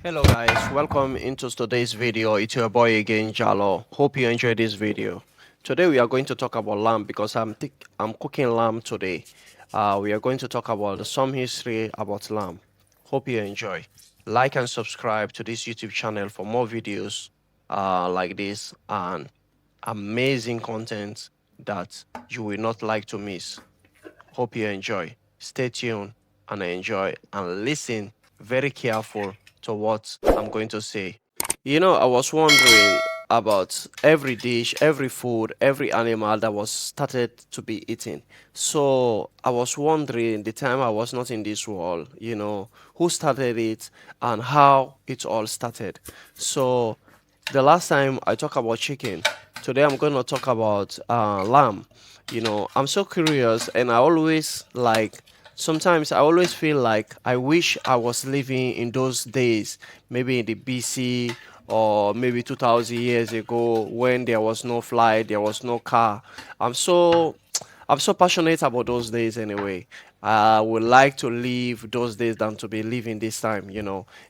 Hello guys, welcome into today's video. It's your boy again, Jalo. Hope you enjoyed this video. Today we are going to talk about lamb because I'm cooking lamb today. We are going to talk about some history about lamb. Hope you enjoy. Like and subscribe to this YouTube channel for more videos like this and amazing content that you will not like to miss. Hope you enjoy. Stay tuned and enjoy and listen very careful to what I'm going to say. I was wondering about every dish, every food, every animal that was started to be eaten. So I was wondering the time I was not in this world, who started it and how it all started. So the last time I talked about chicken, today I'm going to talk about lamb. I'm so curious and I always sometimes I always feel like I wish I was living in those days, maybe in the BC or maybe 2000 years ago when there was no flight, there was no car. I'm so I'm so passionate about those days anyway. I would like to live those days than to be living this time.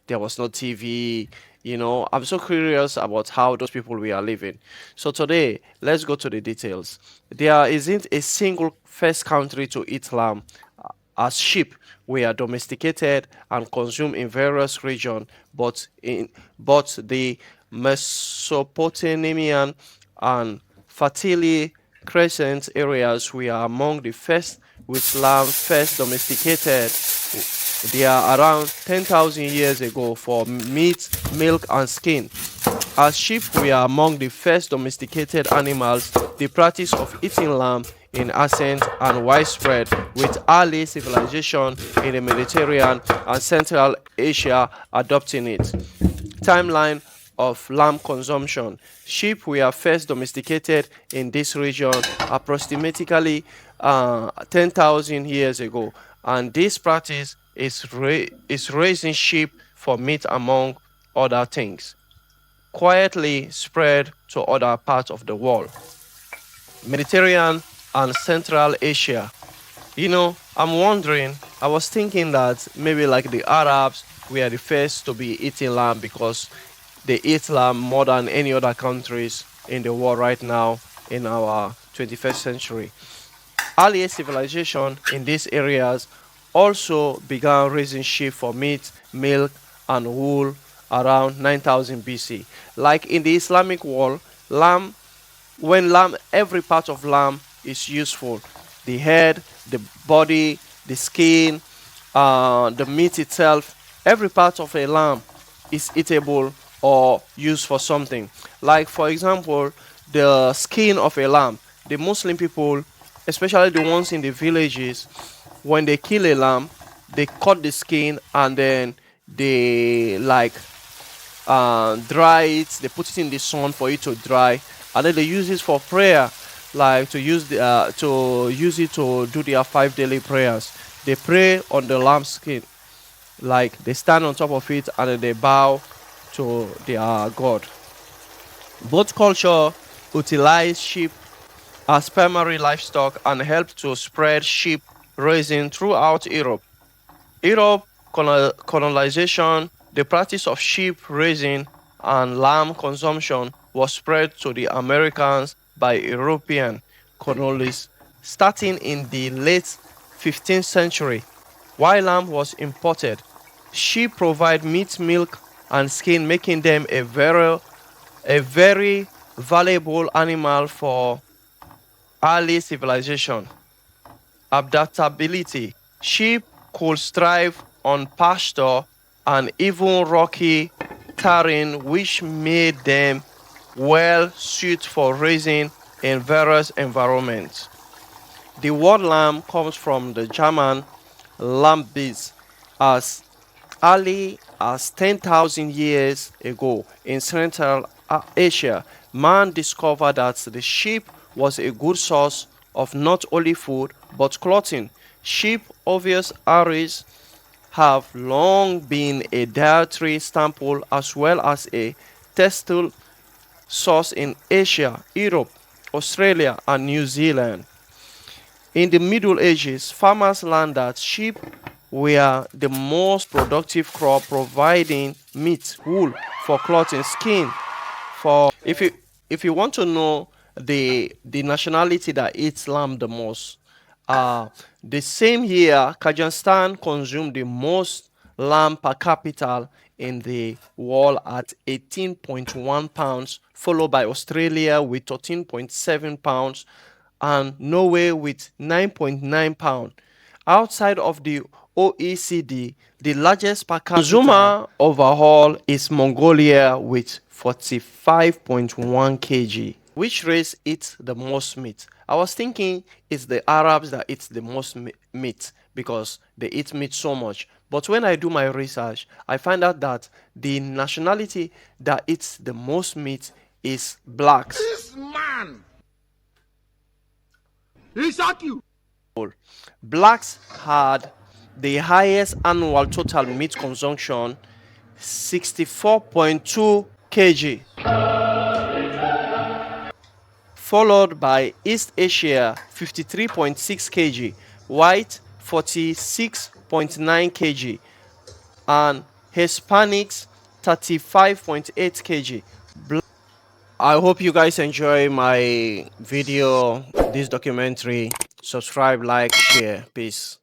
There was no TV. I'm so curious about how those people we are living. So today, let's go to the details. There isn't a single first country to eat lamb as sheep were domesticated and consumed in various regions, but the Mesopotamian and Fertile Crescent areas were among the first with lamb first domesticated. They are around 10,000 years ago for meat, milk, and skin. As sheep were among the first domesticated animals, the practice of eating lamb in ascent and widespread with early civilization in the Mediterranean and Central Asia adopting it. Timeline of lamb consumption. Sheep were first domesticated in this region approximately 10,000 years ago, and this practice is raising sheep for meat among other things. Quietly spread to other parts of the world. Mediterranean and Central Asia. I'm wondering, I was thinking that maybe like the Arabs were the first to be eating lamb because they eat lamb more than any other countries in the world right now in our 21st century. Earlier civilization in these areas also began raising sheep for meat, milk, and wool around 9000 BC. Like in the Islamic world, every part of lamb is useful. The head, the body, the skin, the meat itself, every part of a lamb is eatable or used for something. Like, for example, the skin of a lamb. The Muslim people, especially the ones in the villages, when they kill a lamb, they cut the skin and then they dry it. They put it in the sun for it to dry, and then they use it for prayer, like to use it to do their 5 daily prayers. They pray on the lamb skin, like they stand on top of it and then they bow to their God. Both culture utilize sheep as primary livestock and help to spread sheep raising throughout Europe. Europe colonization, the practice of sheep raising and lamb consumption was spread to the Americans by European colonists starting in the late 15th century. While lamb was imported, sheep provide meat, milk, and skin, making them a very valuable animal for early civilization. Adaptability. Sheep could thrive on pasture and even rocky terrain, which made them well suited for raising in various environments. The word lamb comes from the German Lambis. As early as 10,000 years ago in Central Asia, man discovered that the sheep was a good source of not only food but clothing. Sheep, obvious arrays, have long been a dietary staple as well as a textile source in Asia, Europe, Australia, and New Zealand. In the Middle Ages, farmers learned that sheep we are the most productive crop, providing meat, wool for clothing, skin for. If you want to know the nationality that eats lamb the most, the same year Kazakhstan consumed the most lamb per capita in the world at 18.1 pounds, followed by Australia with 13.7 pounds and Norway with 9.9 pounds. Outside of the OECD, the largest per capita consumer overall is Mongolia with 45.1 kg. Which race eats the most meat? I was thinking it's the Arabs that eat the most meat because they eat meat so much. But when I do my research, I find out that the nationality that eats the most meat is blacks. This man, he shock you. Blacks had the highest annual total meat consumption, 64.2 kg, followed by East Asia, 53.6 kg, white 46.9 kg, and Hispanics 35.8 kg. I hope you guys enjoy my video, this documentary. Subscribe, like, share. Peace.